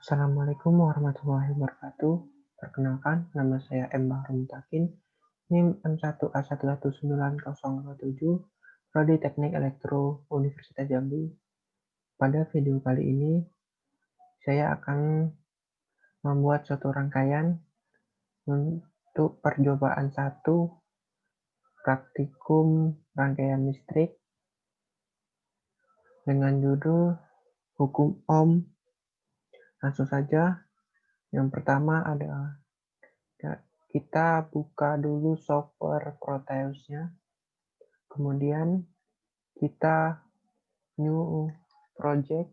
Assalamualaikum warahmatullahi wabarakatuh. Perkenalkan, nama saya M. Bahru Mutakin, NIM M1A1190027, Prodi Teknik Elektro, Universitas Jambi. Pada video kali ini, saya akan membuat suatu rangkaian untuk percobaan 1 praktikum rangkaian listrik dengan judul Hukum Ohm. Langsung saja, yang pertama adalah kita buka dulu software Proteus-nya. Kemudian kita new project.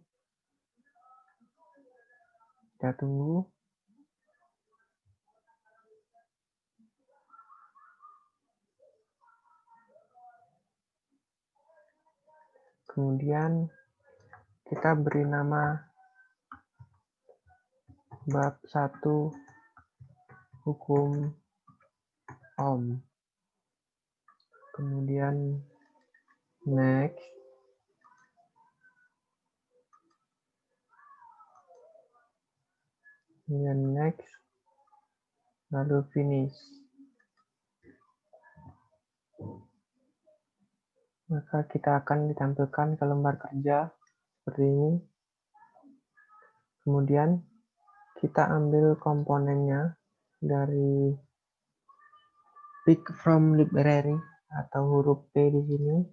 Kita tunggu. Kemudian kita beri nama bab 1 hukum Ohm. Kemudian next. Kemudian next. Lalu finish. Maka kita akan ditampilkan ke lembar kerja seperti ini. Kemudian kita ambil komponennya dari pick from library atau huruf P di sini.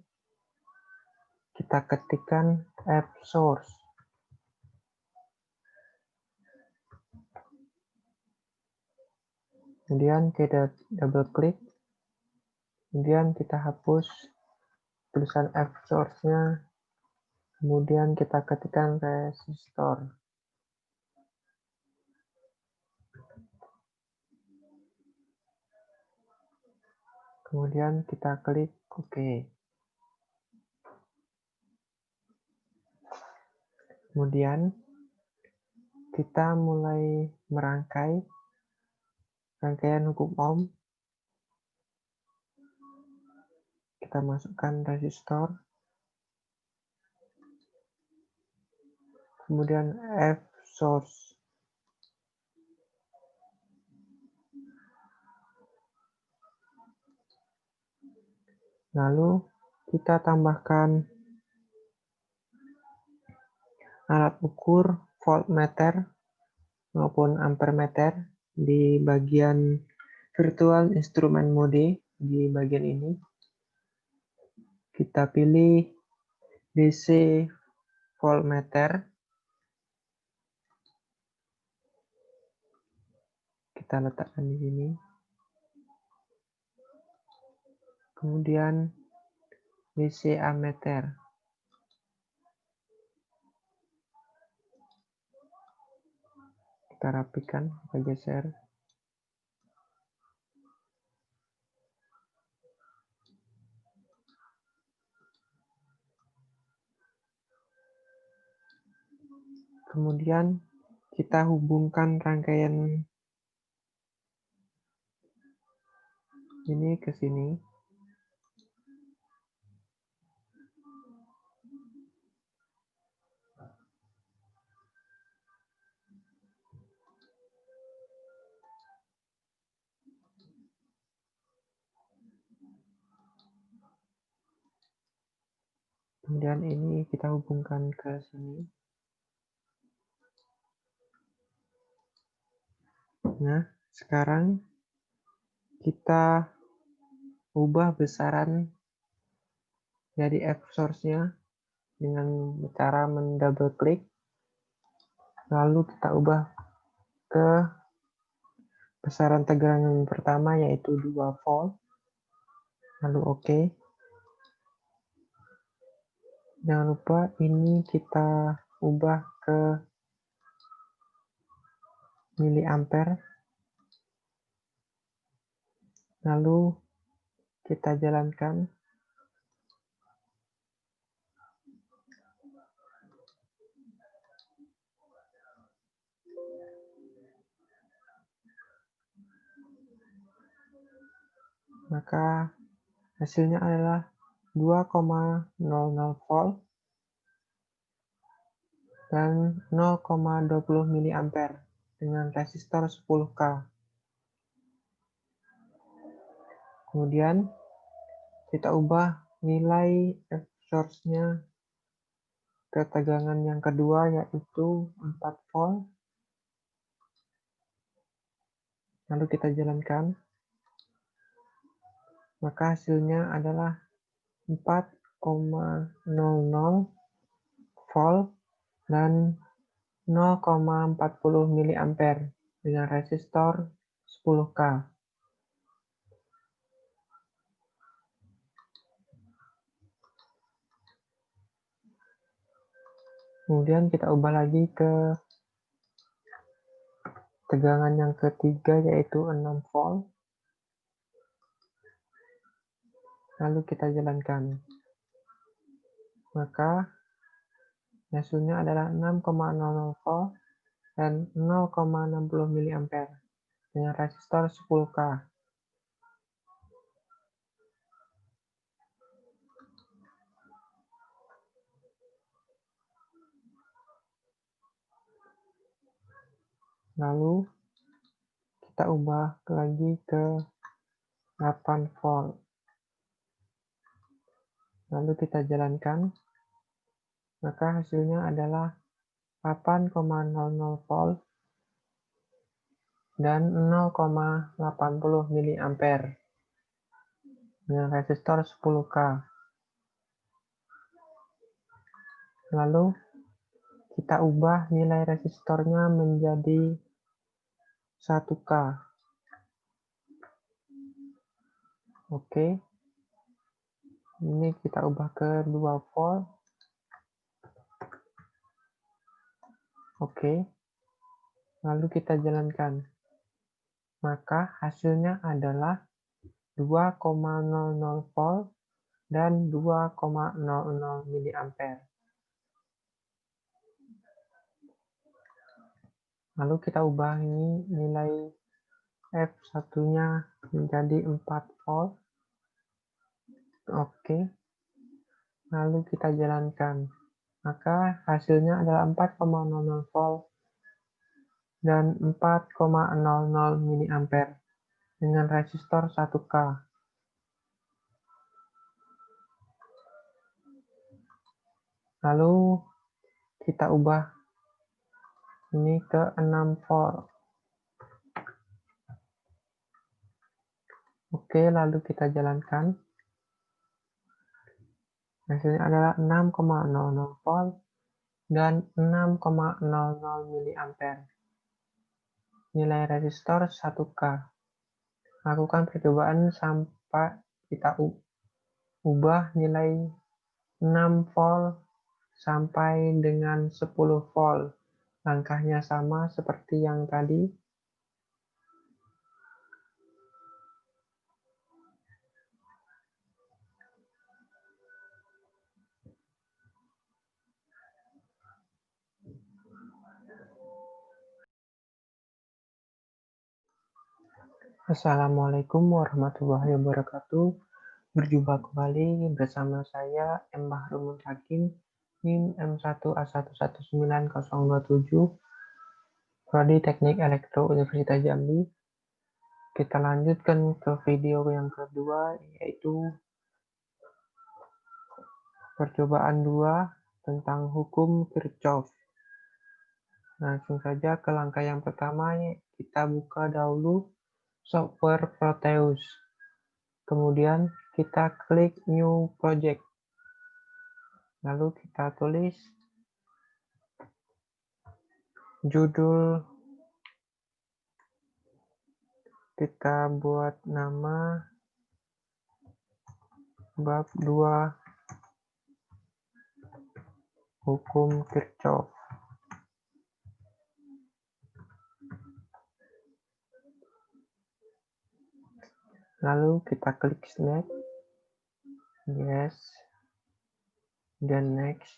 Kita ketikkan F source. Kemudian kita double klik. Kemudian kita hapus tulisan F source-nya. Kemudian kita ketikkan resistor. Kemudian kita klik OK. Kemudian kita mulai merangkai rangkaian hukum Ohm. Kita masukkan resistor. Kemudian F source. Lalu kita tambahkan alat ukur voltmeter maupun ampermeter di bagian virtual instrument mode di bagian ini. Kita pilih DC voltmeter. Kita letakkan di sini. Kemudian DC ammeter. Kita rapikan, kita geser. Kemudian kita hubungkan rangkaian ini ke sini. Kemudian ini kita hubungkan ke sini. Nah, sekarang kita ubah besaran dari F source-nya dengan cara mendouble klik. Lalu kita ubah ke besaran tegangan yang pertama yaitu 2 volt. Lalu OK. Jangan lupa ini kita ubah ke miliampere. Lalu kita jalankan. Maka hasilnya adalah 2,00 volt. dan 0,20 mA dengan resistor 10K. Kemudian kita ubah nilai F source-nya ke tegangan yang kedua, yaitu 4 volt. Lalu kita jalankan. Maka hasilnya adalah 4,00 volt dan 0,40 mA dengan resistor 10K. Kemudian kita ubah lagi ke tegangan yang ketiga, yaitu 6 volt. Lalu kita jalankan. Maka hasilnya adalah 6,00 volt dan 0,60 mA dengan resistor 10K. Lalu kita ubah lagi ke 8 volt. Lalu kita jalankan. Maka hasilnya adalah 8,00 volt dan 0,80 mA dengan resistor 10K. Lalu kita ubah nilai resistornya menjadi 1K. Oke. Ini kita ubah ke 2 volt. Oke. Lalu kita jalankan. Maka hasilnya adalah 2,00 volt dan 2,00 mA. Lalu kita ubah ini nilai F1-nya menjadi 4 volt. Oke. Lalu kita jalankan. Maka hasilnya adalah 4,00 volt dan 4,00 mA dengan resistor 1K. Lalu kita ubah ini ke 6 volt. Oke, lalu kita jalankan. Hasilnya adalah 6,00 volt dan 6,00 mA. Nilai resistor 1K. Lakukan percobaan sampai kita ubah nilai 6 volt sampai dengan 10 volt. Langkahnya sama seperti yang tadi. Assalamualaikum warahmatullahi wabarakatuh. Berjumpa kembali bersama saya M. Bahrul Mutakin, NIM M1A119027, Prodi Teknik Elektro Universitas Jambi. Kita lanjutkan ke video yang kedua, yaitu percobaan 2 tentang hukum Kirchhoff. Langsung saja ke langkah yang pertama, kita buka dahulu software Proteus. Kemudian kita klik New Project. Lalu kita tulis judul, kita buat nama bab 2 hukum Kirchhoff. Lalu kita klik next, yes, dan next.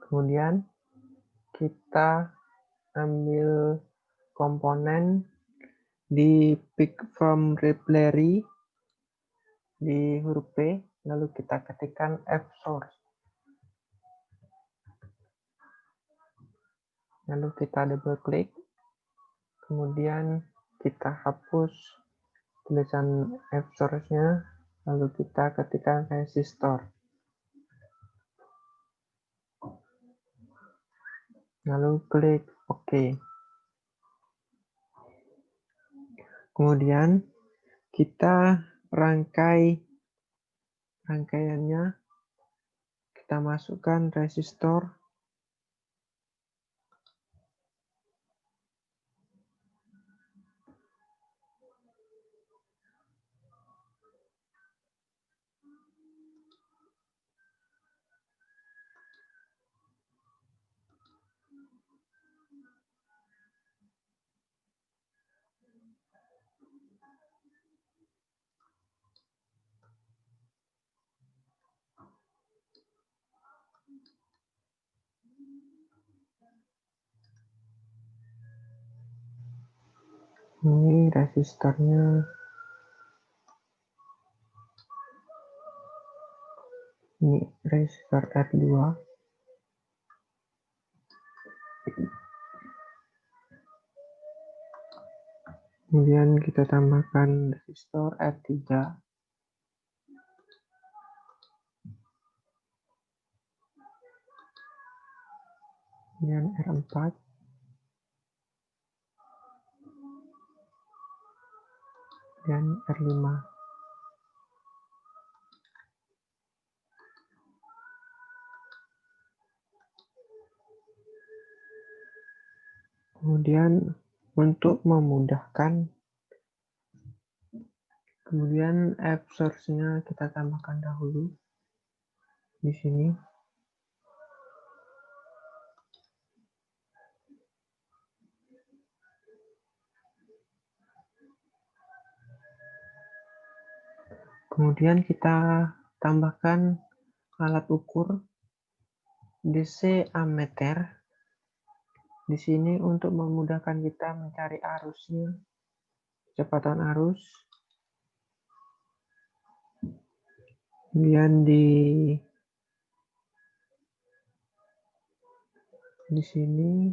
Kemudian kita ambil komponen di pick from library. di huruf P, lalu kita ketikkan fsource. Lalu kita double klik, kemudian kita hapus tulisan fsource-nya, lalu kita ketikkan resistor. Lalu klik OK. Kemudian kita rangkaiannya, kita masukkan resistor, ini resistornya, ini resistor R2. Kemudian kita tambahkan resistor R3, kemudian R4, dan R5. Kemudian untuk memudahkan, kemudian F source-nya kita tambahkan dahulu di sini. Kemudian kita tambahkan alat ukur DC ammeter di sini untuk memudahkan kita mencari arusnya, kecepatan arus. Kemudian di sini,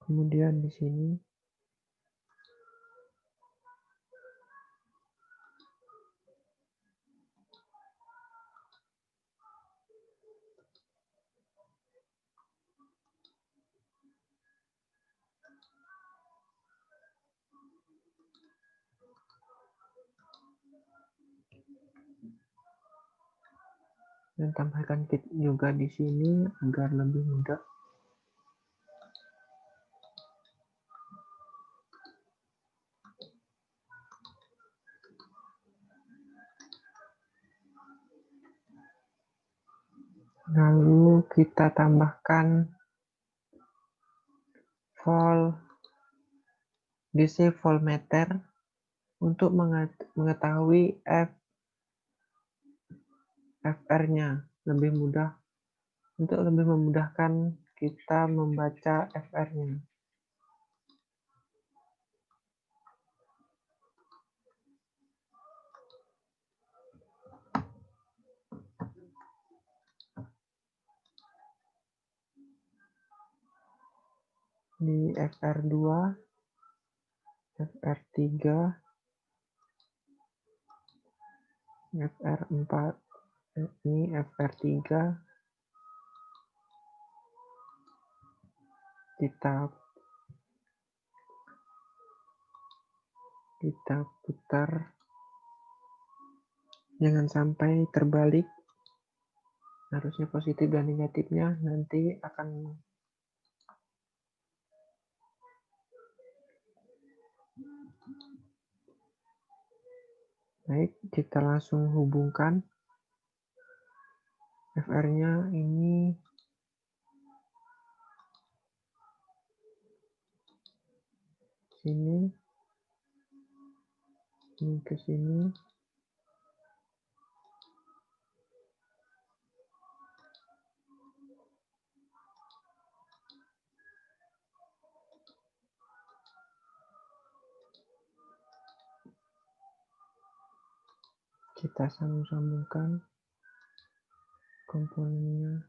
kemudian di sini. Dan tambahkan kit juga di sini agar lebih mudah. Lalu kita tambahkan DC voltmeter untuk mengetahui FR-nya lebih mudah, untuk lebih memudahkan kita membaca FR-nya. Di FR2, FR3, FR4, ini FR3, kita putar, jangan sampai terbalik, harusnya positif dan negatifnya nanti akan baik. Kita langsung hubungkan FR-nya ini sini, ini ke sini. Kita sambung-sambungkan komponennya.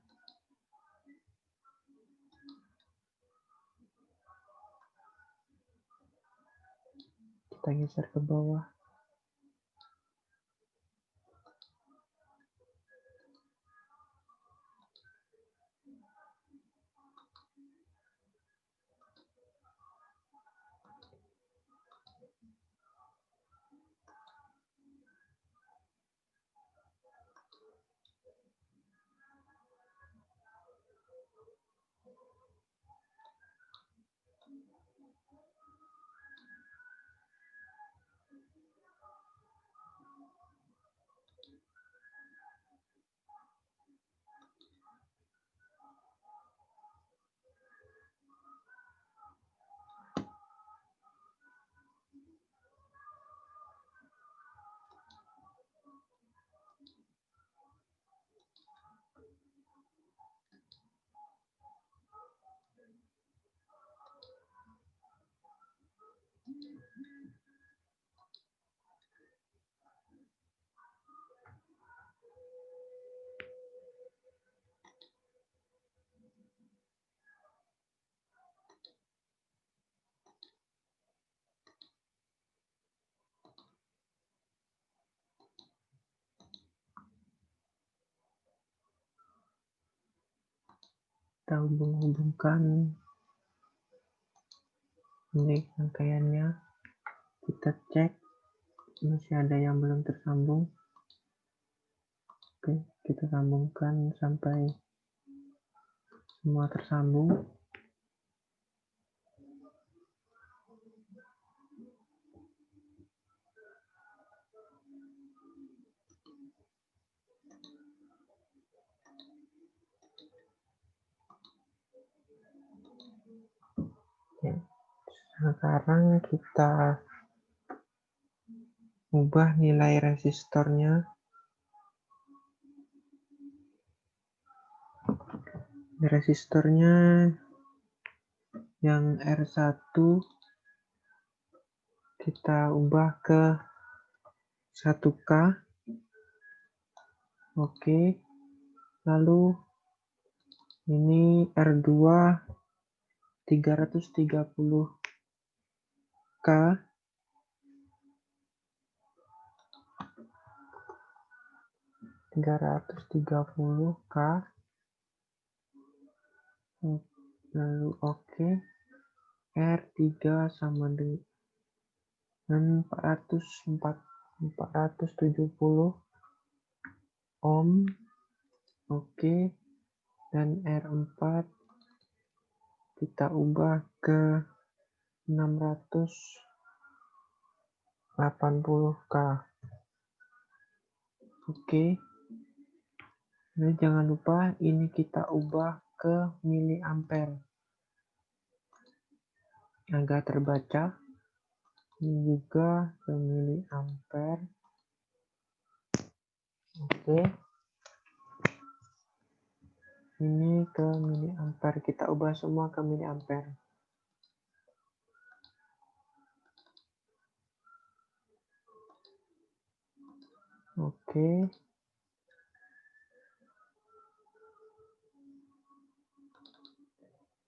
Kita geser ke bawah. Kita hubung-hubungkan ini rangkaiannya. Kita cek masih ada yang belum tersambung. Oke, kita sambungkan sampai semua tersambung. Oke. Sekarang kita ubah nilai resistornya. Resistornya yang R1 kita ubah ke 1K. Oke. Lalu ini R2 330K. Lalu oke. R3 sama dengan 470 ohm. Oke. Dan R4 kita ubah ke 680K. Oke. Nah, jangan lupa ini kita ubah ke miliampere agar terbaca. Ini juga ke miliampere. Oke. Ini ke miliampere. Kita ubah semua ke miliampere. Oke.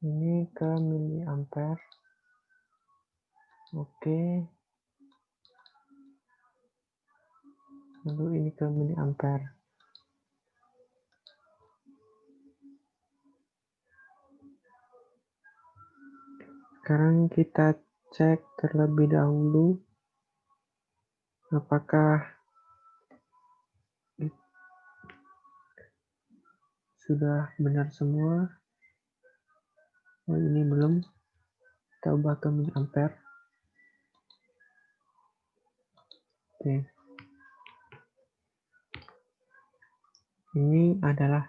Ini ke miliampere. Oke. Lalu ini ke miliampere. Sekarang kita cek terlebih dahulu apakah sudah benar semua. Oh, ini belum. Kita ubah ke miliampere. Oke. Ini adalah,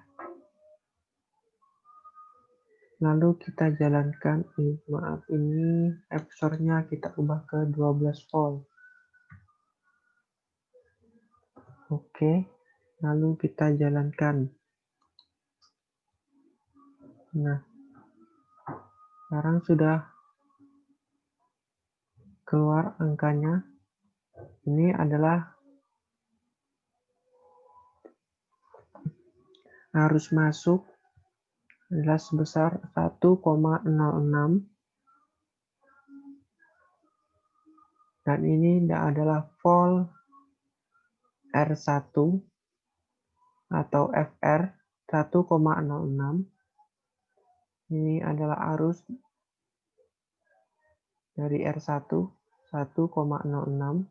lalu kita jalankan, ini F-sornya kita ubah ke 12 volt. Oke, lalu kita jalankan. Nah, sekarang sudah keluar angkanya. Ini adalah arus masuk adalah sebesar 1,06, dan ini adalah volt R1 atau FR 1,06. Ini adalah arus dari R1 1,06.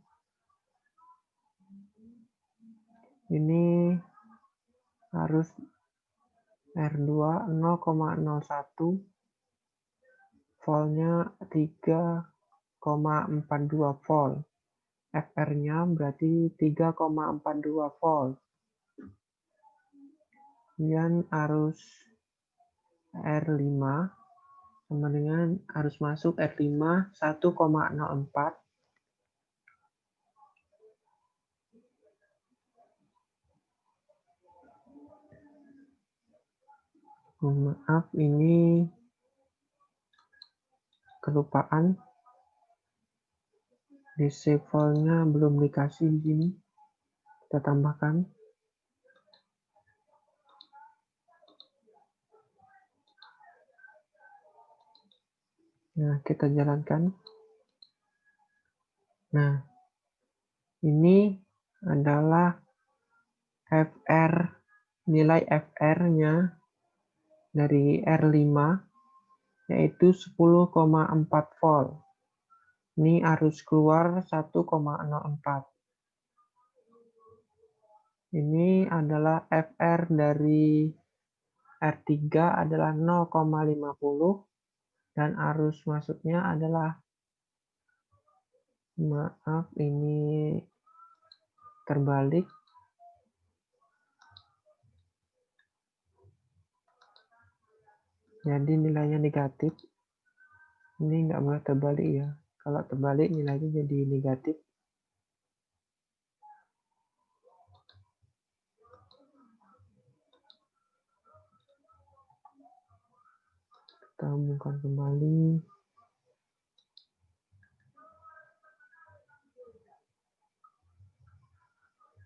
Ini arus R2 0,01, voltnya 3,42 volt. FR-nya berarti 3,42 volt. Kemudian arus R5 sama dengan arus masuk R5 1,04. Maaf, ini kelupaan. DC voltnya belum dikasih di sini. Kita tambahkan. Nah, kita jalankan. Nah, ini adalah FR, nilai FR-nya dari R5 yaitu 10,4 volt. Ini arus keluar 1,04. Ini adalah FR dari R3 adalah 0,50 dan arus masuknya adalah, maaf ini terbalik. Jadi nilainya negatif. Ini nggak boleh terbalik ya. Kalau terbalik nilainya jadi negatif. Kita hubungkan kembali.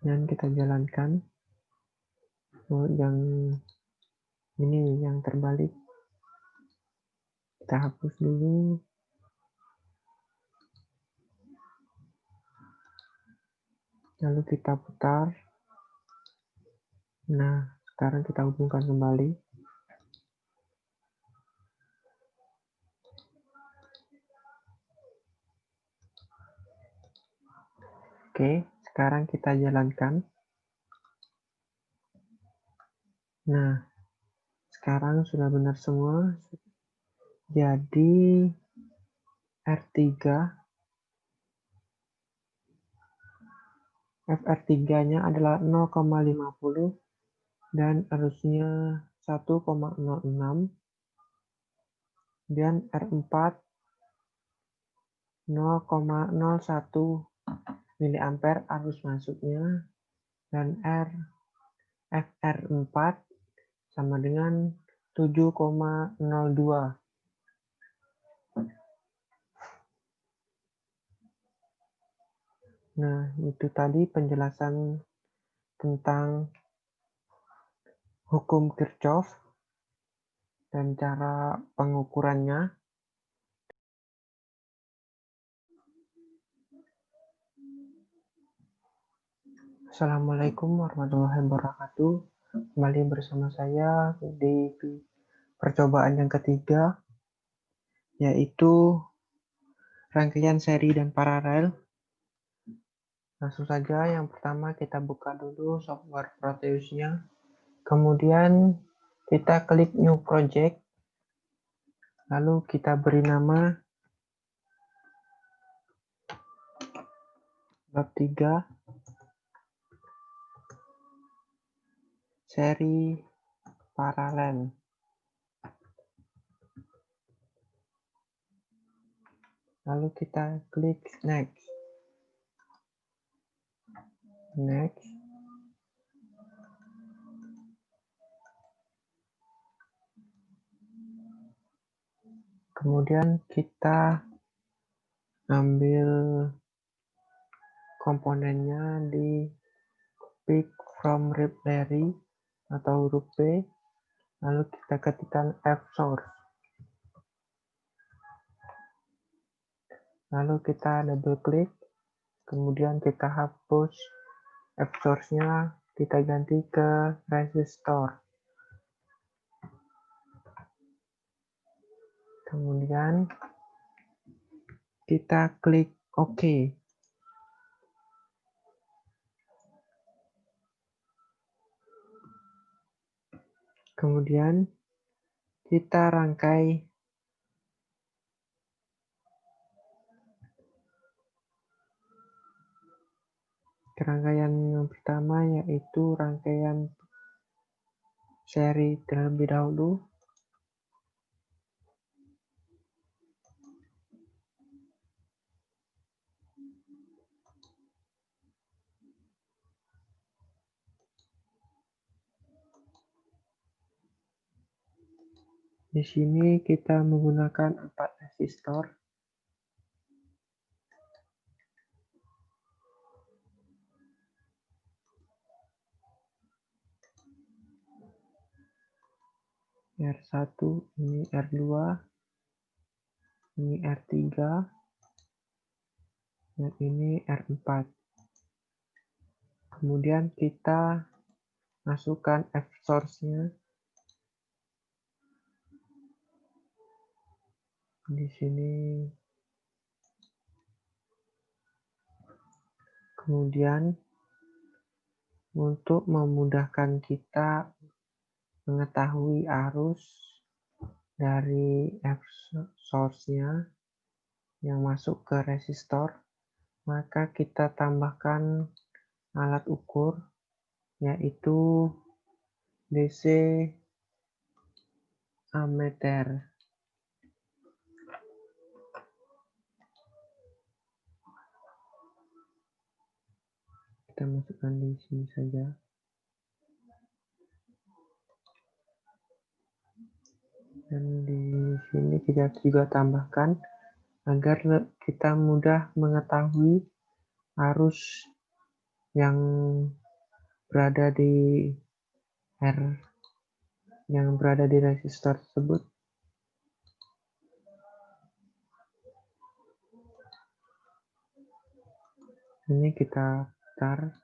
Dan kita jalankan. Oh, yang ini yang terbalik. Kita hapus dulu. Lalu kita putar. Nah, sekarang kita hubungkan kembali. Oke, sekarang kita jalankan. Nah, sekarang sudah benar semua. Jadi R3, FR3-nya adalah 0,50 dan arusnya 1,06. Dan R4 0,01 miliampere arus masuknya, dan FR4 sama dengan 7,02. Nah, itu tadi penjelasan tentang hukum Kirchhoff dan cara pengukurannya. Assalamualaikum warahmatullahi wabarakatuh. Kembali bersama saya di percobaan yang ketiga, yaitu rangkaian seri dan paralel. Langsung saja, yang pertama kita buka dulu software Proteus-nya. Kemudian kita klik New Project. Lalu kita beri nama bab 3 seri paralel. Lalu kita klik Next. Next. Kemudian kita ambil komponennya di Pick from Library. atau huruf P, lalu kita ketikkan fsource. Lalu kita double klik, kemudian kita hapus fsource-nya, kita ganti ke resistor. Kemudian kita klik OK. Kemudian kita rangkai rangkaian yang pertama, yaitu rangkaian seri terlebih dahulu. Di sini kita menggunakan 4 resistor. R1, ini R2, ini R3, dan ini R4. Kemudian kita masukkan F-source-nya di sini. Kemudian untuk memudahkan kita mengetahui arus dari F-source-nya yang masuk ke resistor, maka kita tambahkan alat ukur, yaitu DC ammeter. Kita masukkan di sini saja. Dan di sini kita juga tambahkan agar kita mudah mengetahui arus yang berada di resistor tersebut. Ini kita putar.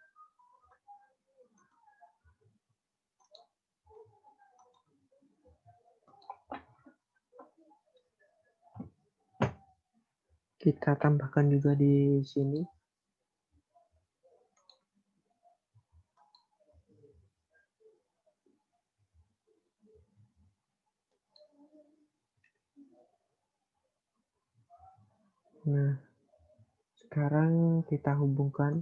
Kita tambahkan juga di sini. Nah, sekarang kita hubungkan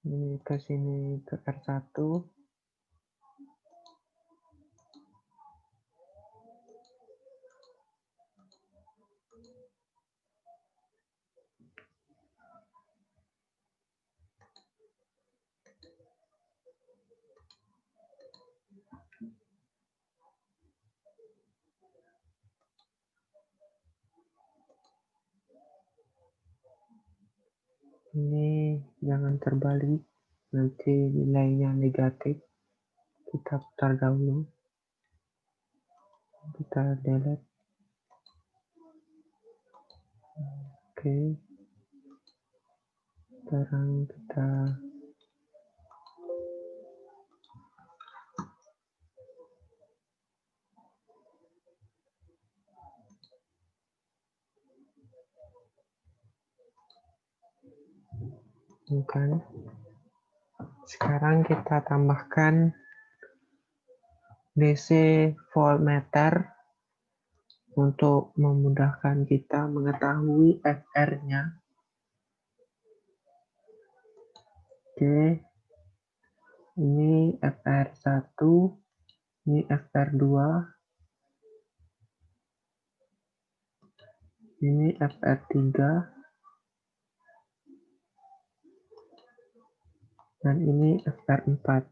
ini ke sini, ke R1. Ini jangan terbalik, nanti nilainya negatif. Kita putar dahulu. Kita delete. Oke. Sekarang kita bukan. Sekarang kita tambahkan DC voltmeter untuk memudahkan kita mengetahui FR-nya. Oke. Ini FR1, ini FR2, ini FR3, dan ini FR4.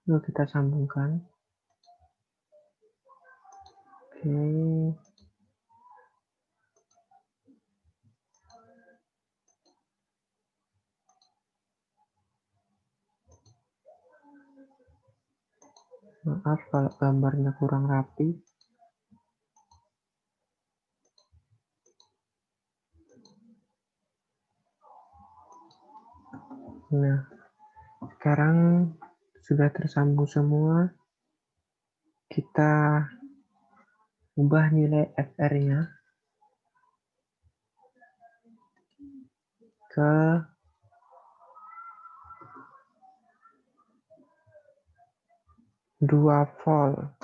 Lalu kita sambungkan. Oke. Maaf kalau gambarnya kurang rapi. Nah, sekarang sudah tersambung semua. Kita ubah nilai FR-nya ke 2 volt.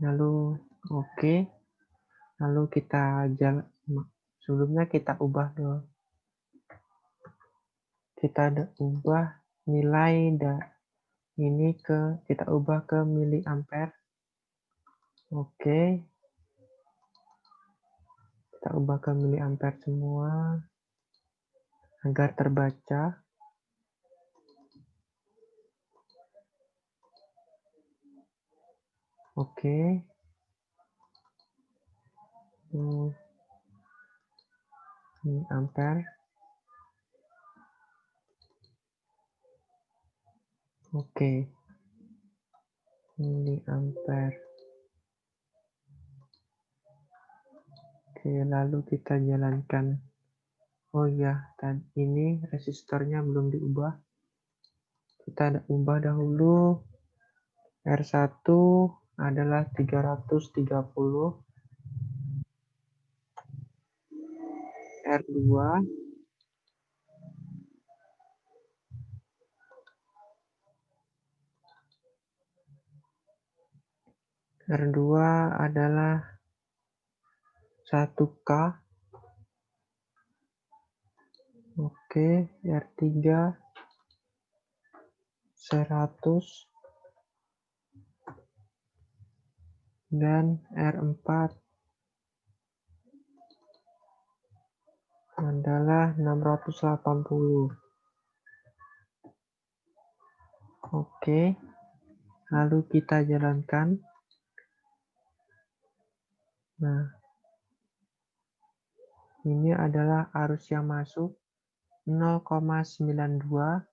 Lalu oke. Lalu kita sebelumnya kita ubah dulu. Kita ubah nilai ini kita ubah ke miliampere. Oke. Kita ubah ke miliampere semua agar terbaca. Oke. Miliampere. Oke. Miliampere. Oke, lalu kita jalankan. Oh ya, ini resistornya belum diubah. Kita ubah dahulu. R1 adalah 330. R2 adalah 1K. Oke, R3 100 dan R4 adalah 680. Oke, lalu kita jalankan. Nah, ini adalah arus yang masuk 0,92.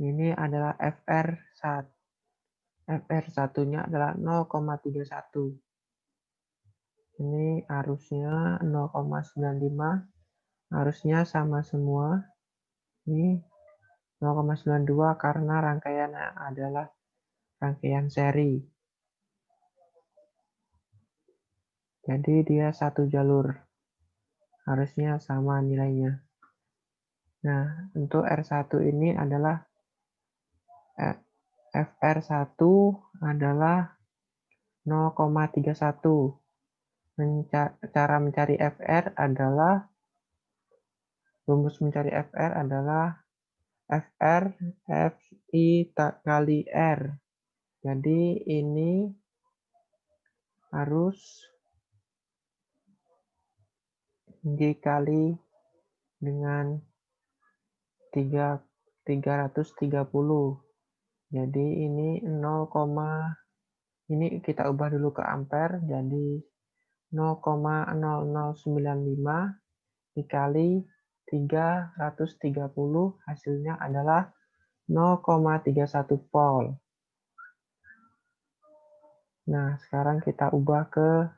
Ini adalah FR1. FR1-nya adalah 0,31. Ini arusnya 0,95. Arusnya sama semua. Ini 0,92 karena rangkaiannya adalah rangkaian seri. Jadi dia satu jalur. Harusnya sama nilainya. Nah, untuk R1 ini adalah FR1 adalah 0,31. Cara mencari FR adalah, rumus mencari FR adalah FR FI kali R. Jadi ini harus dikali dengan 330. Jadi ini 0, ini kita ubah dulu ke ampere. Jadi 0,0095 dikali 330 hasilnya adalah 0,31 volt. Nah, sekarang kita ubah ke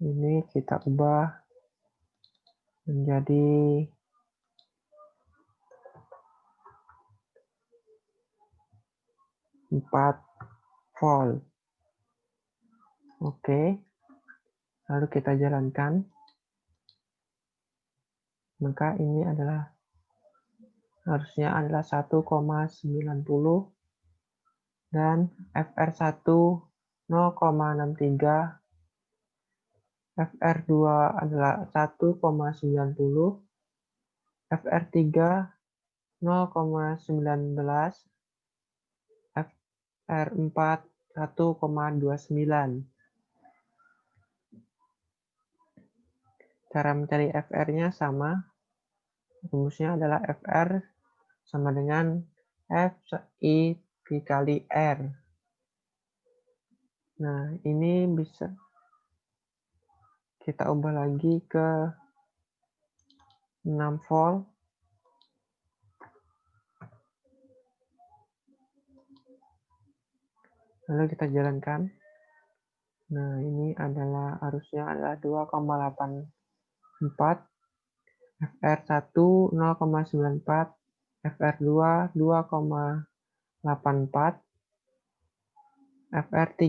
ini, kita ubah menjadi 4 volt. Oke. Lalu kita jalankan. Maka ini adalah harusnya adalah 1,90 dan FR1 0,63, FR2 adalah 1,90, FR3 0,19, FR4 1,29. Cara mencari FR-nya sama. Rumusnya adalah FR sama dengan FI dikali R. Nah, ini bisa kita ubah lagi ke 6 volt. Lalu kita jalankan. Nah, ini adalah arusnya adalah 2,84, FR1 0,94, FR2 2,84, FR3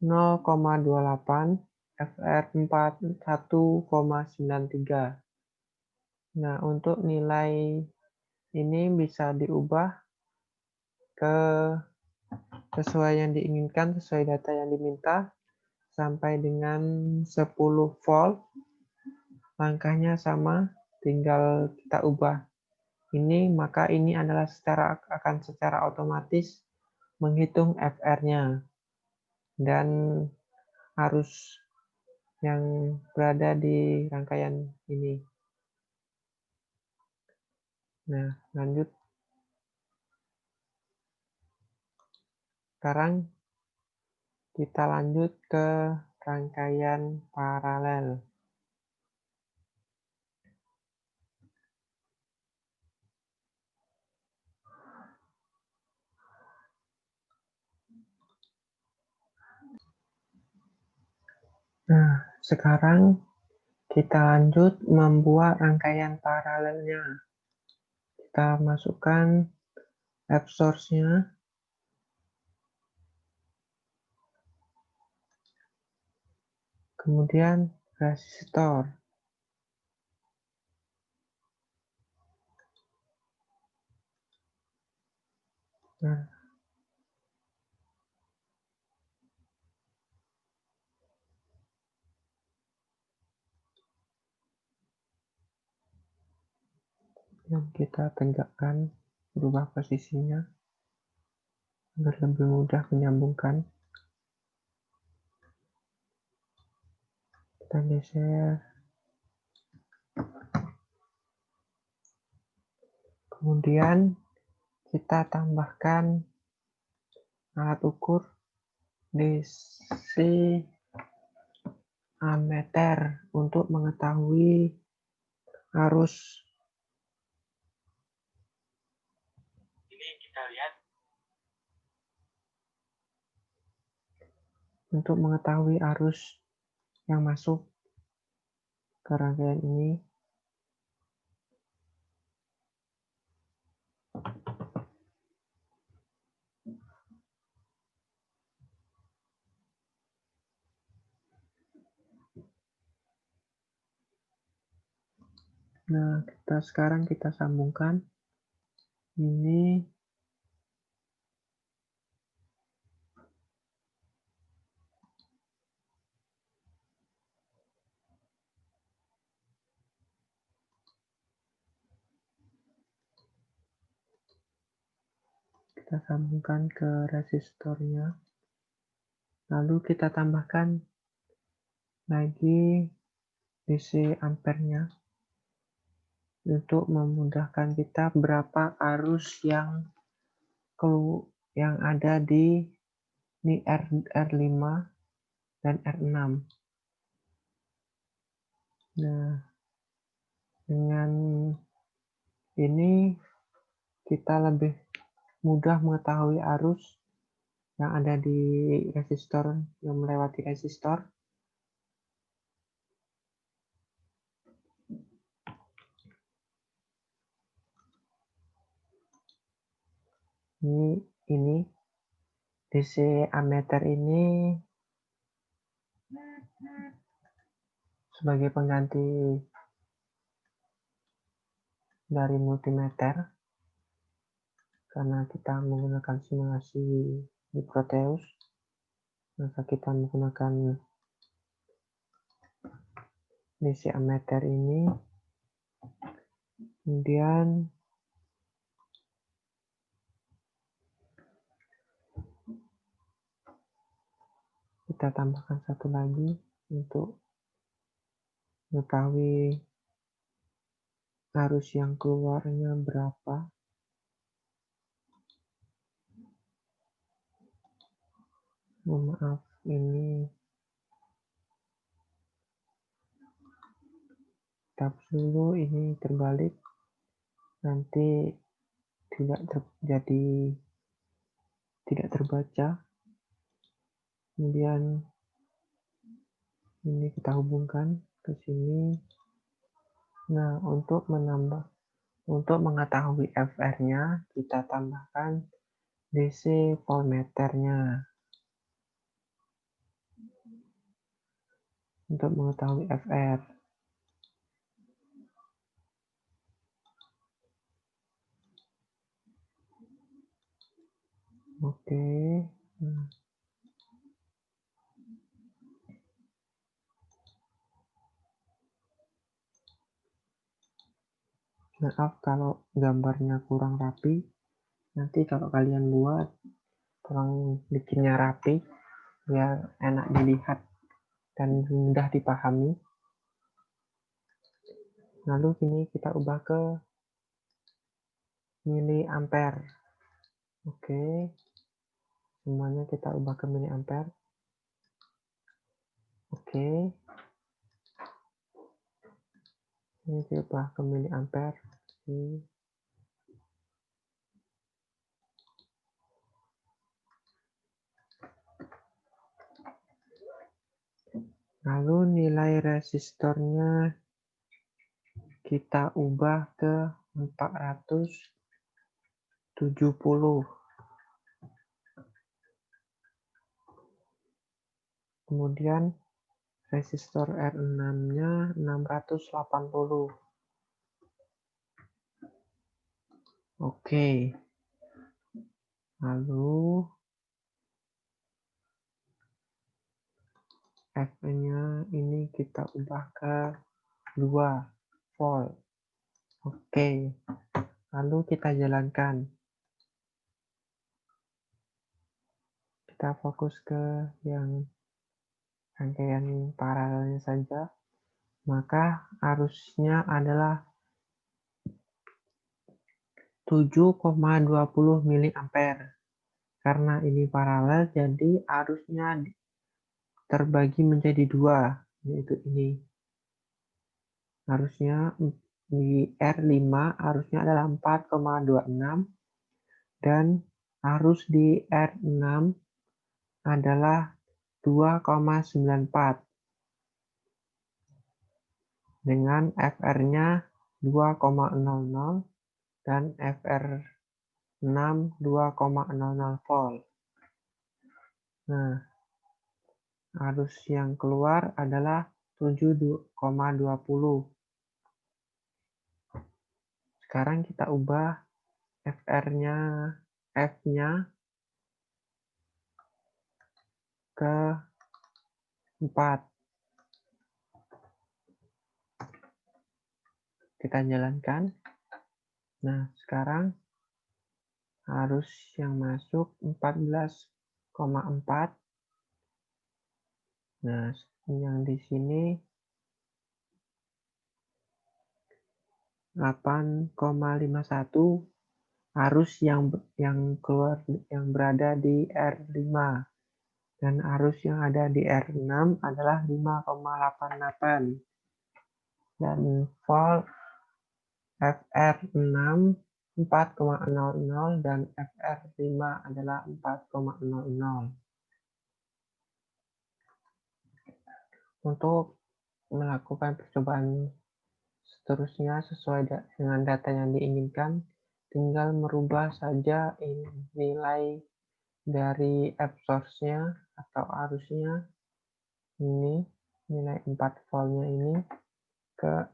0,28, FR4 1,93. Nah, untuk nilai ini bisa diubah ke sesuai yang diinginkan, sesuai data yang diminta, sampai dengan 10 volt. Langkahnya sama, tinggal kita ubah ini, maka ini adalah akan secara otomatis menghitung FR-nya dan arus yang berada di rangkaian ini. Nah, lanjut. Sekarang kita lanjut ke rangkaian paralel. Nah, sekarang kita lanjut membuat rangkaian paralelnya. Kita masukkan F source-nya. Kemudian resistor. Nah, yang kita tegakkan, berubah posisinya agar lebih mudah menyambungkan. Kita geser. Kemudian kita tambahkan alat ukur DC ammeter untuk mengetahui arus. Ini kita lihat. Untuk mengetahui arus yang masuk ke rangkaian ini. Nah, sekarang kita sambungkan ini. Kita sambungkan ke resistornya. Lalu kita tambahkan lagi DC ampernya untuk memudahkan kita berapa arus yang ada di R5 dan R6. Nah, dengan ini kita lebih mudah mengetahui arus yang ada di resistor, yang melewati resistor. Ini DC ammeter ini sebagai pengganti dari multimeter karena kita menggunakan simulasi di Proteus, maka kita menggunakan DC ammeter ini. Kemudian kita tambahkan satu lagi untuk mengetahui arus yang keluarnya berapa. Maaf, ini tab dulu, ini terbalik, nanti tidak terjadi tidak terbaca. Kemudian ini kita hubungkan ke sini. Nah, untuk mengetahui FR-nya, kita tambahkan DC voltmeternya. Untuk mengetahui FR. Oke. Maaf kalau gambarnya kurang rapi. Nanti kalau kalian buat, tolong bikinnya rapi biar enak dilihat dan mudah dipahami. Lalu kini kita ubah ke miliampere. Oke. Semuanya kita ubah ke miliampere. Oke. Ini diubah ke miliampere. Lalu nilai resistornya kita ubah ke 470. Kemudian resistor R6-nya 680. Oke. Lalu F-nya ini kita ubah ke 2 volt. Oke. Lalu kita jalankan. Kita fokus ke yang rangkaian paralelnya saja. Maka arusnya adalah 7,20 miliampere. Karena ini paralel, jadi arusnya terbagi menjadi 2, yaitu ini. Arusnya di R5 arusnya adalah 4,26 dan arus di R6 adalah 2,94 dengan FR-nya 2,00 dan FR6 2,00 volt. Nah, arus yang keluar adalah 7,20. Sekarang kita ubah FR-nya, F-nya ke 4. Kita jalankan. Nah, sekarang arus yang masuk 14,4. Nah, yang di sini 8,51 arus yang keluar yang berada di R5 dan arus yang ada di R6 adalah 5,88 dan volt FR6 4,00 dan FR5 adalah 4,00. Untuk melakukan percobaan seterusnya sesuai dengan data yang diinginkan, tinggal merubah saja nilai dari F-source-nya atau arusnya ini, nilai 4 voltnya ini ke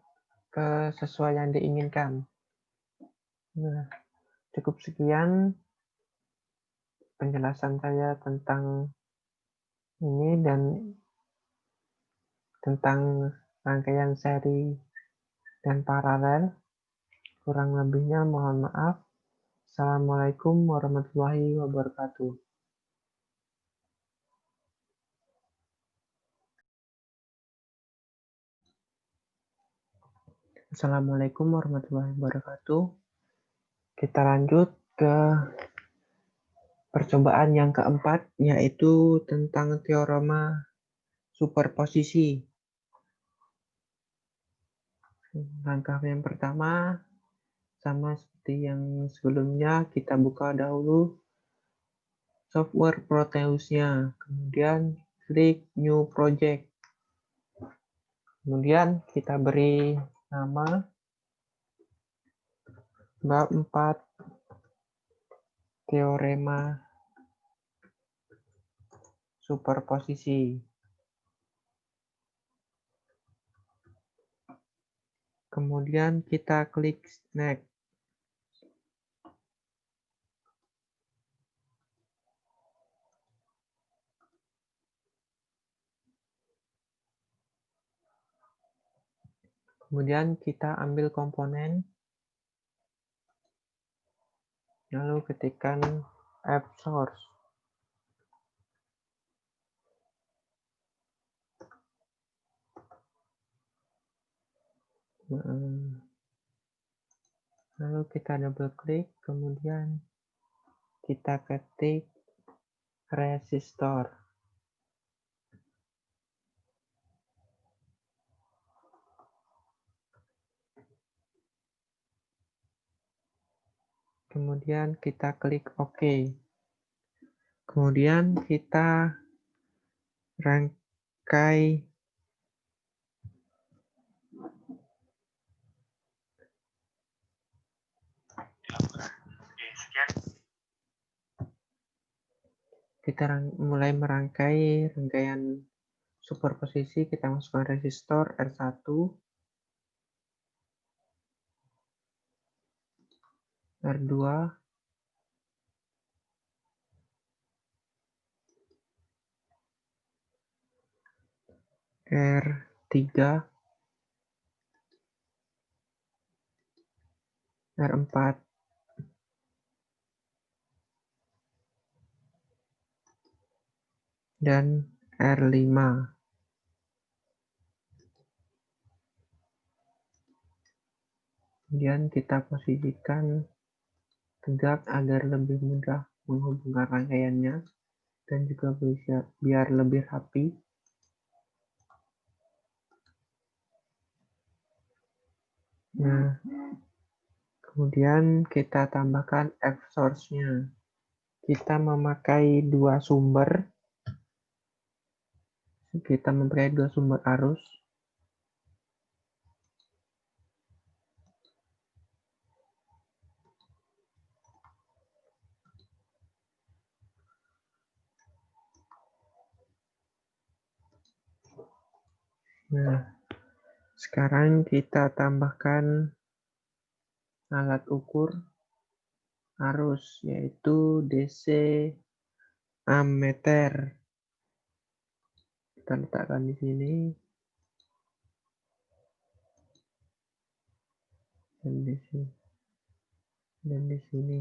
sesuai yang diinginkan. Nah, cukup sekian penjelasan saya tentang ini dan tentang rangkaian seri dan paralel. Kurang lebihnya mohon maaf. Assalamualaikum warahmatullahi wabarakatuh. Assalamualaikum warahmatullahi wabarakatuh. Kita lanjut ke percobaan yang keempat, yaitu tentang teorema superposisi. Langkah yang pertama, sama seperti yang sebelumnya, kita buka dahulu software Proteus-nya, kemudian klik New Project. Kemudian kita beri nama bab 4 teorema superposisi. Kemudian kita klik Next. Kemudian kita ambil komponen, lalu ketikkan fsource. Lalu kita double klik, kemudian kita ketik resistor. Kemudian kita klik OK. Kemudian kita rangkai mulai merangkai rangkaian superposisi. Kita masukkan resistor R1, R2, R3, R4, dan R5. Kemudian kita posisikan tegak agar lebih mudah menghubungkan rangkaiannya dan juga bisa biar lebih rapi. Nah, kemudian kita tambahkan F-source-nya. Kita memakai dua sumber. Kita memakai dua sumber arus. Nah, sekarang kita tambahkan alat ukur arus, yaitu DC ammeter. Kita letakkan di sini dan di sini dan di sini.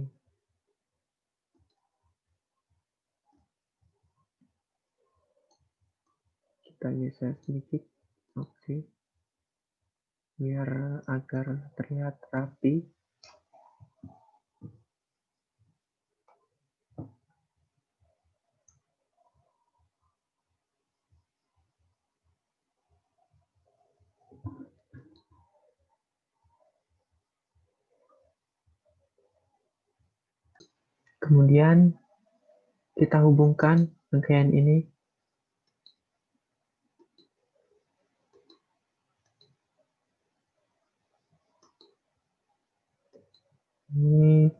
Kita geser sedikit, oke, biar agar terlihat rapi. Kemudian kita hubungkan rangkaian ini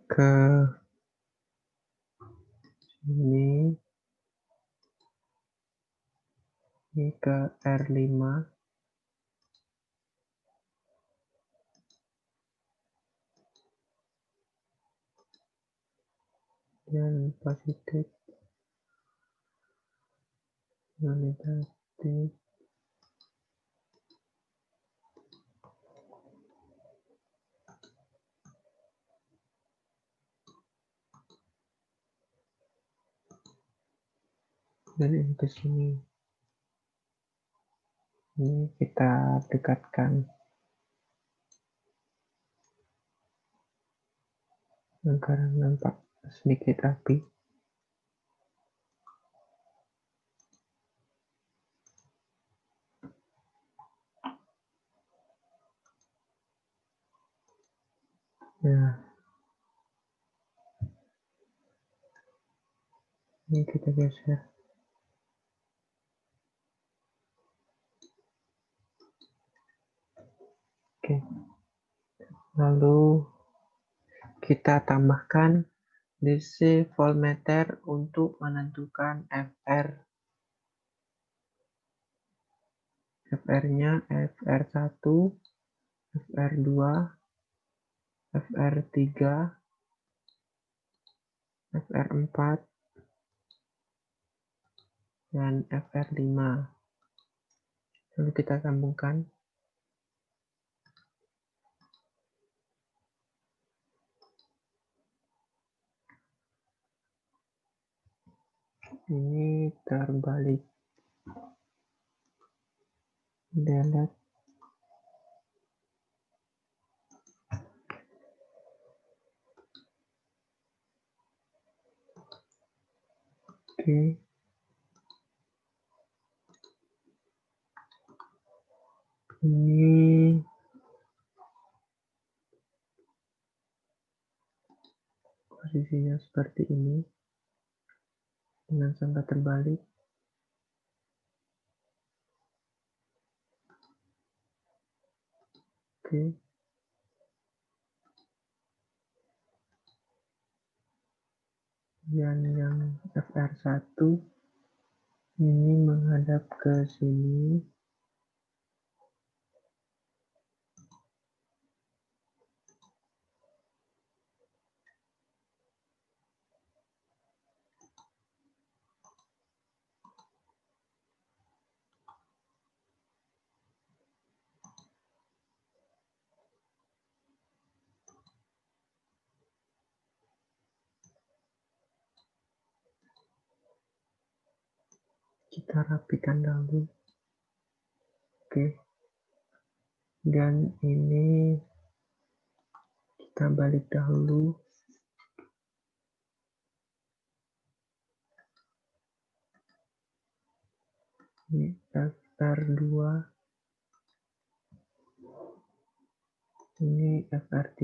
ke sini, ini ke R5, dan positif, negatif, dan ini ke sini. Ini kita dekatkan agar nampak sedikit rapi. Nah, Ini kita geser. Oke. Lalu kita tambahkan DC voltmeter untuk menentukan FR. FR-nya FR1, FR2, FR3, FR4, dan FR5. Lalu kita sambungkan. Ini terbalik. Delete. Oke. Ini posisinya seperti ini dengan sangka terbalik. Oke. Dan yang FR1 ini menghadap ke sini. Kita rapikan dahulu. Oke. Dan ini kita balik dahulu. Ini FR2. Ini FR3.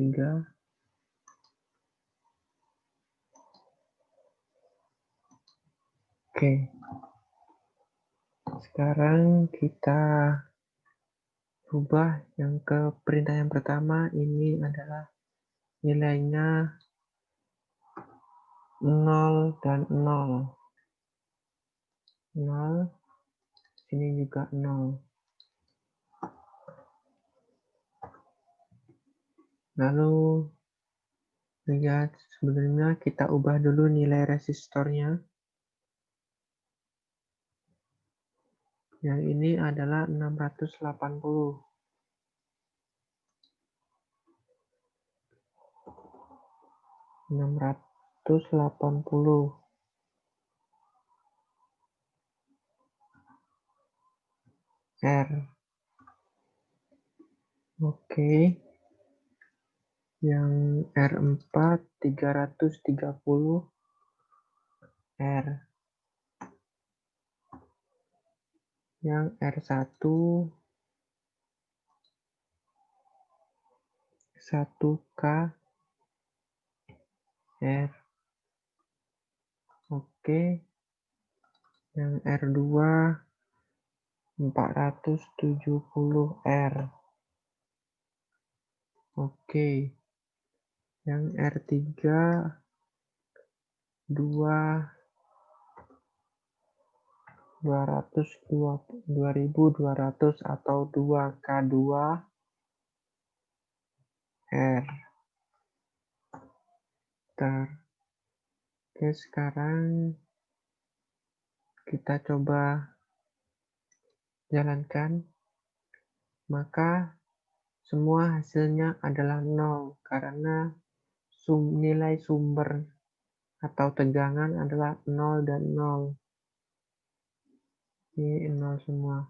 Oke. Sekarang kita ubah yang ke perintah yang pertama. Ini adalah nilainya 0 dan 0. 0. Sini juga 0. Lalu lihat sebelumnya kita ubah dulu nilai resistornya. Yang ini adalah 680. 680 R. Oke. Yang R4 330 R. Yang R1 1K R. Oke. Yang R2 470 R. Oke. Yang R3 2200 atau 2K2 R. Oke, sekarang kita coba jalankan. Maka semua hasilnya adalah 0 karena nilai sumber atau tegangan adalah 0 dan 0. Ini 0 semua.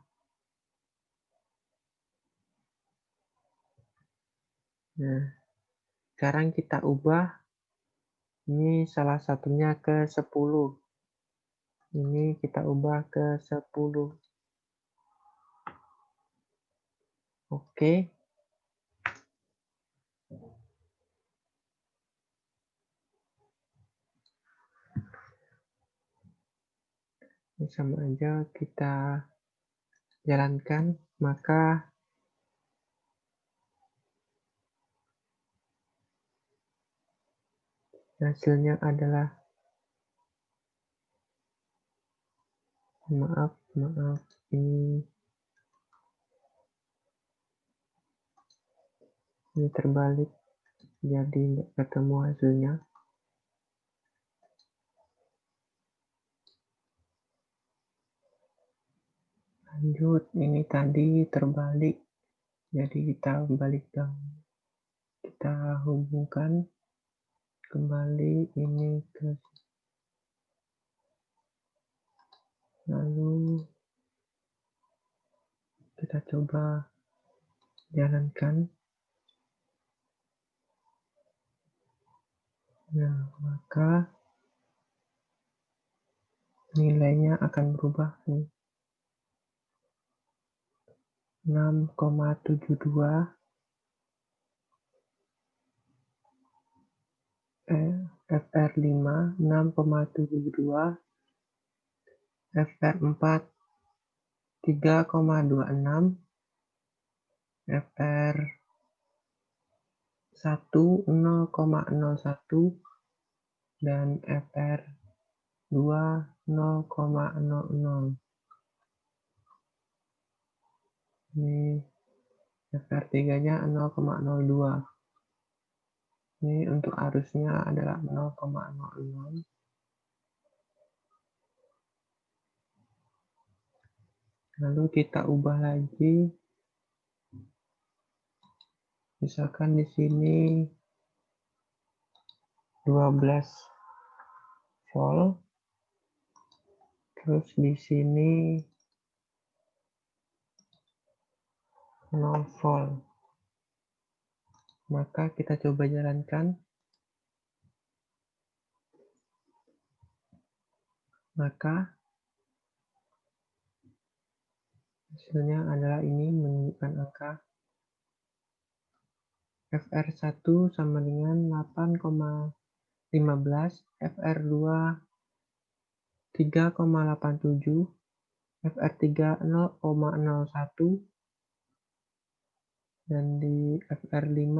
Nah, sekarang kita ubah. Ini salah satunya ke 10. Ini kita ubah ke 10. Oke. sama aja kita jalankan, maka hasilnya adalah maaf ini terbalik, jadi nggak ketemu hasilnya. Lanjut, ini tadi terbalik, jadi kita balik dong, kita hubungkan kembali ini ke, lalu kita coba jalankan. Nah, maka nilainya akan berubah nih. 6,72 FR5 6,72 FR4 3,26 FR1 0,01 dan FR2 0,00. Ini FR3-nya 0,02. Ini untuk arusnya adalah 0,00. Lalu kita ubah lagi. Misalkan di sini 12 volt. Terus di sini 0 volt. Maka kita coba jalankan. Maka hasilnya adalah ini, menunjukkan angka FR1 sama dengan 8,15, FR2 3,87, FR3 0,01, dan di FR5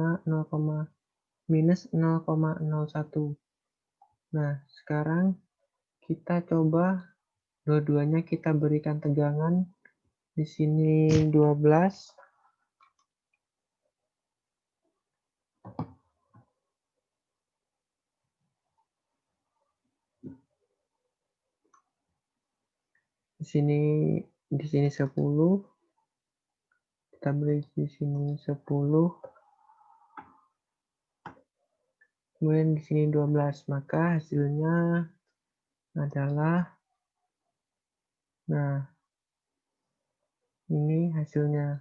minus 0,01. Nah, sekarang kita coba dua-duanya kita berikan tegangan. Di sini 12. Di sini 10. Kita beri di sini 10. Kemudian di sini 12. Maka hasilnya adalah, nah, ini hasilnya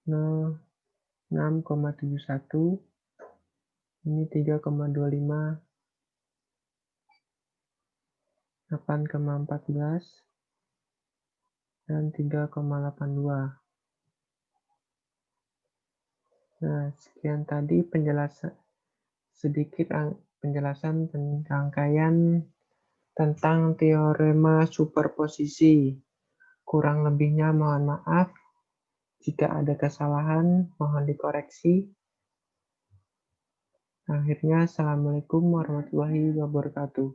6,71, ini 3,25, 8,14, dan 3,82. Nah, sekian tadi sedikit penjelasan tentang rangkaian tentang teorema superposisi. Kurang lebihnya mohon maaf. Jika ada kesalahan, mohon dikoreksi. Akhirnya, Assalamualaikum warahmatullahi wabarakatuh.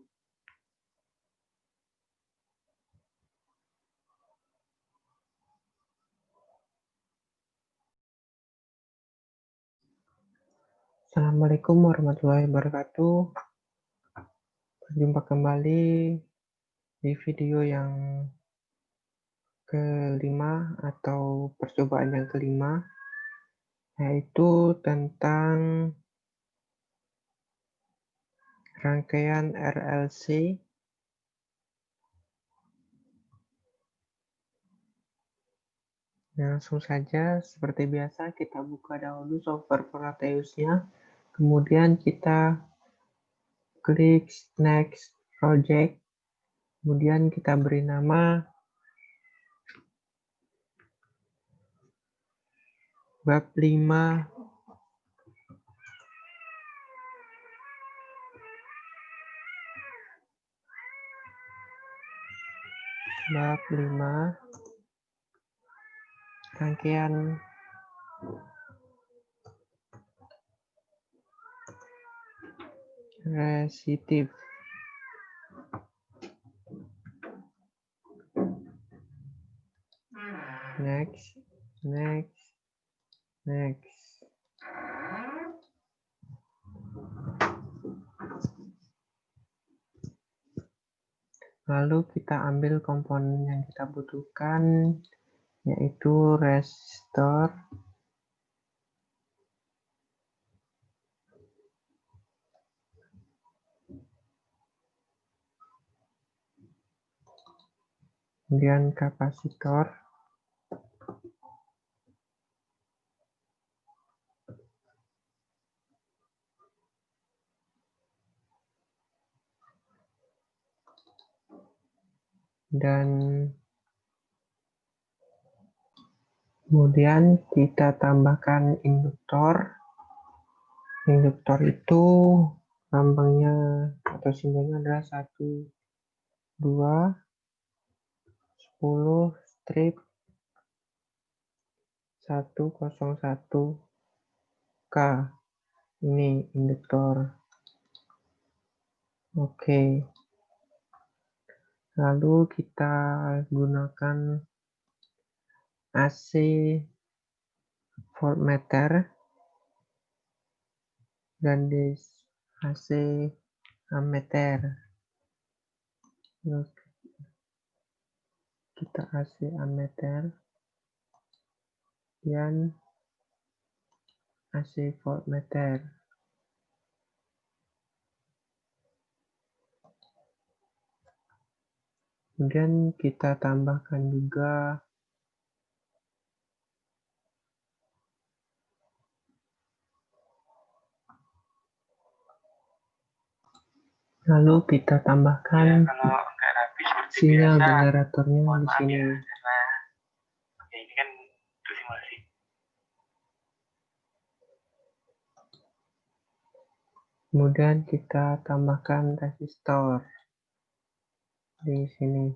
Assalamualaikum warahmatullahi wabarakatuh. Berjumpa kembali di video yang kelima atau percobaan yang kelima, yaitu tentang rangkaian RLC. Langsung saja, seperti biasa, kita buka dahulu software Prometheus-nya. Kemudian kita klik Next Project. Kemudian kita beri nama bab 5 . bab 5 rangkaian resitif. Next. Lalu kita ambil komponen yang kita butuhkan, yaitu resistor, kemudian kapasitor, dan kemudian kita tambahkan induktor. Induktor itu lambangnya atau simbolnya adalah 1, 2, 10, strip 101K. Ini induktor. Oke. Lalu kita gunakan AC voltmeter dan AC ammeter. Kita AC ammeter dan AC voltmeter. Kemudian kita tambahkan juga sinyal generatornya di sini. Ini kan untuk simulasi. Kemudian kita tambahkan resistor di sini.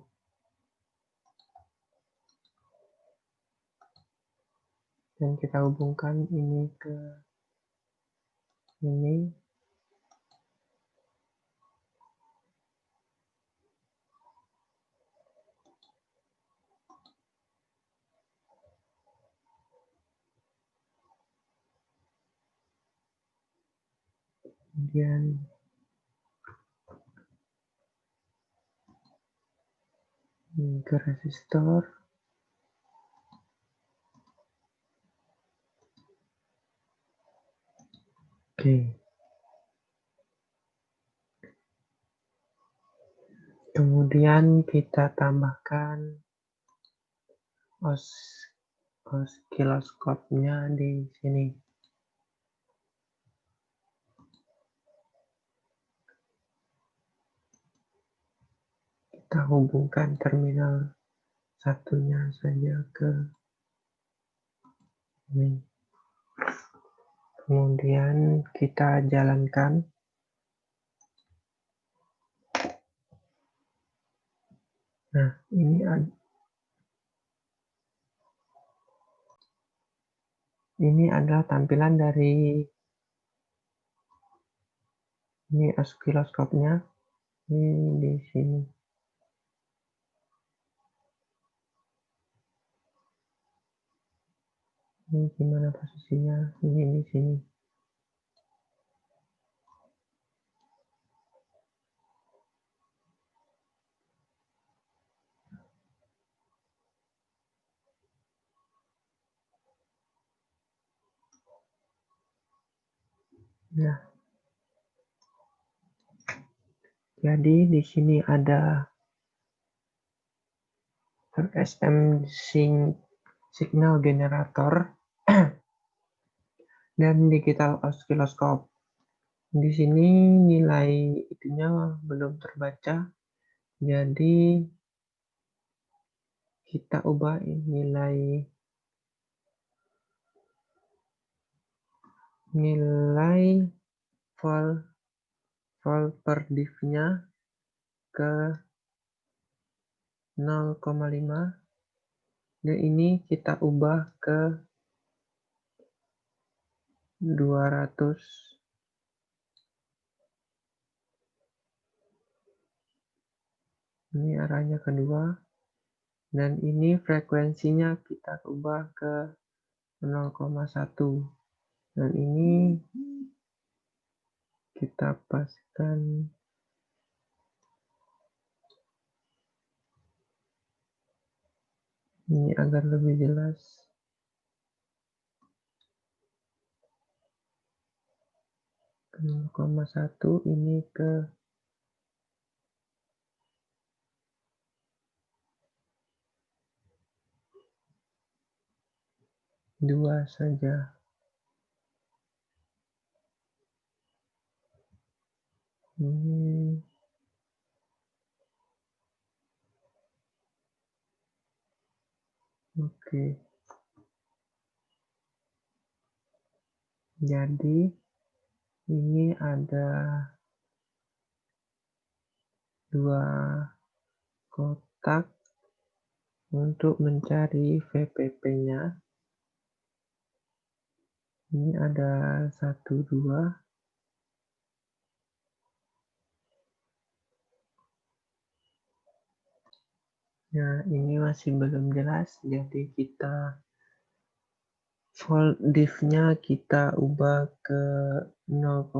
Dan kita hubungkan ini ke ini. Kemudian ini ke resistor. Oke. Kemudian kita tambahkan osiloskopnya di sini. Kita hubungkan terminal satunya saja ke ini. Kemudian kita jalankan. Nah, ini adalah tampilan dari ini osiloskopnya. Ini di sini. Ini gimana posisinya? Ini di sini. Nah, jadi di sini ada RSM signal generator dan digital oscilloscope. Di sini nilai itunya belum terbaca, jadi kita ubah nilai volt per div-nya ke 0,5 dan ini kita ubah ke 200. Ini arahnya kedua dan ini frekuensinya kita ubah ke 0,1 dan ini kita paskan ini agar lebih jelas. Ke 0,1 ini ke 2 saja. Ini oke. Jadi ini ada 2 kotak untuk mencari VPP-nya. Ini ada 1, 2. Nah, ini masih belum jelas, jadi kita volt diff-nya kita ubah ke 0,2.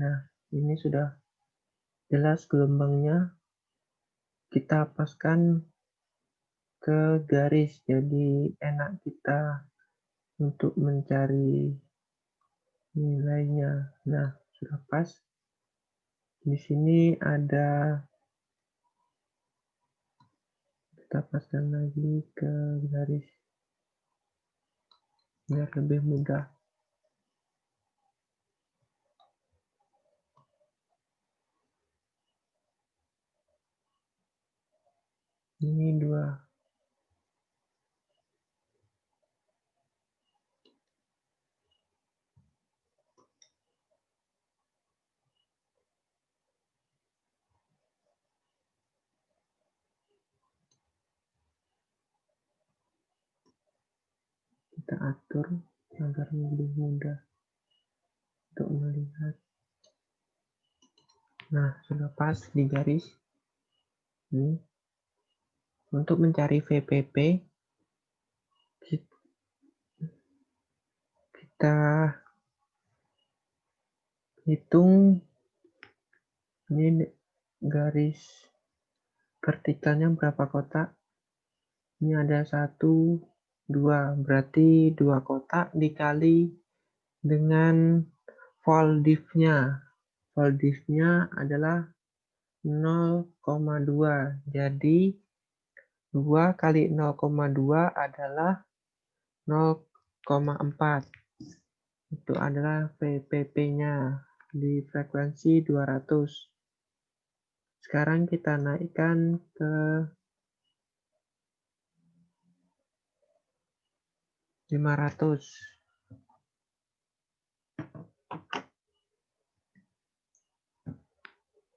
Nah, ini sudah jelas gelombangnya. Kita paskan ke garis, jadi enak kita untuk mencari nilainya. Nah, sudah pas. Di sini ada, kita paskan lagi ke garis biar lebih mudah. Ini 2. Kita atur agar lebih mudah untuk melihat. Nah, sudah pas di garis. Ini. Untuk mencari VPP, kita hitung ini garis vertikalnya berapa kotak. Ini ada 1, 2, berarti 2 kotak dikali dengan volt diff-nya. Volt diff-nya adalah 0,2. Jadi 2 kali 0,2 adalah 0,4. Itu adalah VPP-nya di frekuensi 200. Sekarang kita naikkan ke 500.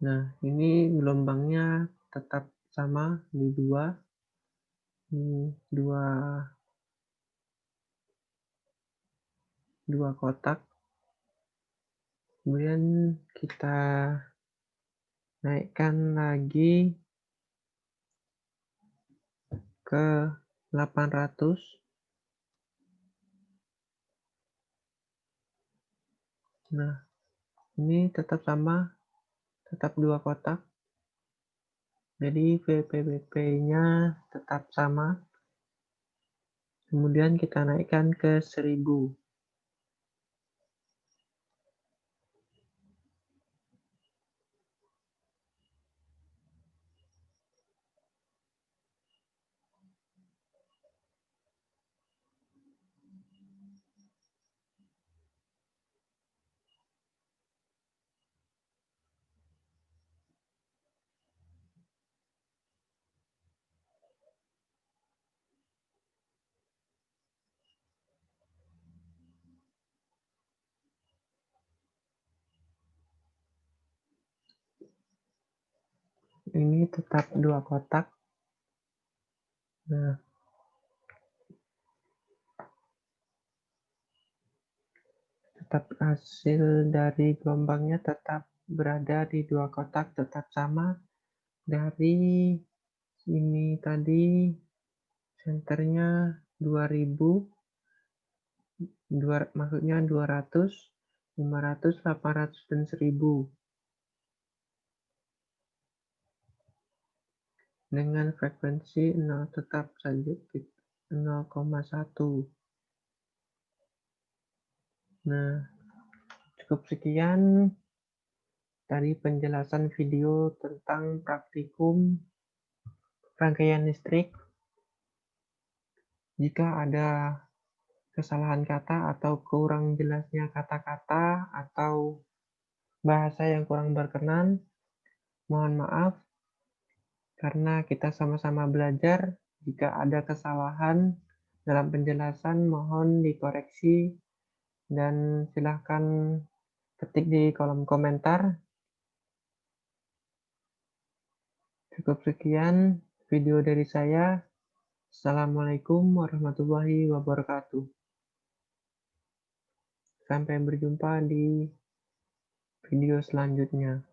Nah, ini gelombangnya tetap sama di 2. Ini 2 kotak. Kemudian kita naikkan lagi ke 800. Nah, ini tetap sama, tetap 2 kotak. Jadi VPP-nya tetap sama. Kemudian kita naikkan ke 1000. Ini tetap 2 kotak. Nah, tetap hasil dari gelombangnya tetap berada di dua kotak, tetap sama. Dari ini tadi senternya 2000, maksudnya 200, 500, 800, dan 1000. Dengan frekuensi 0 tetap saja 0,1. Nah, cukup sekian tadi penjelasan video tentang praktikum rangkaian listrik. Jika ada kesalahan kata atau kurang jelasnya kata-kata atau bahasa yang kurang berkenan, mohon maaf karena kita sama-sama belajar. Jika ada kesalahan dalam penjelasan, mohon dikoreksi dan silahkan ketik di kolom komentar. Cukup sekian video dari saya. Assalamualaikum warahmatullahi wabarakatuh. Sampai berjumpa di video selanjutnya.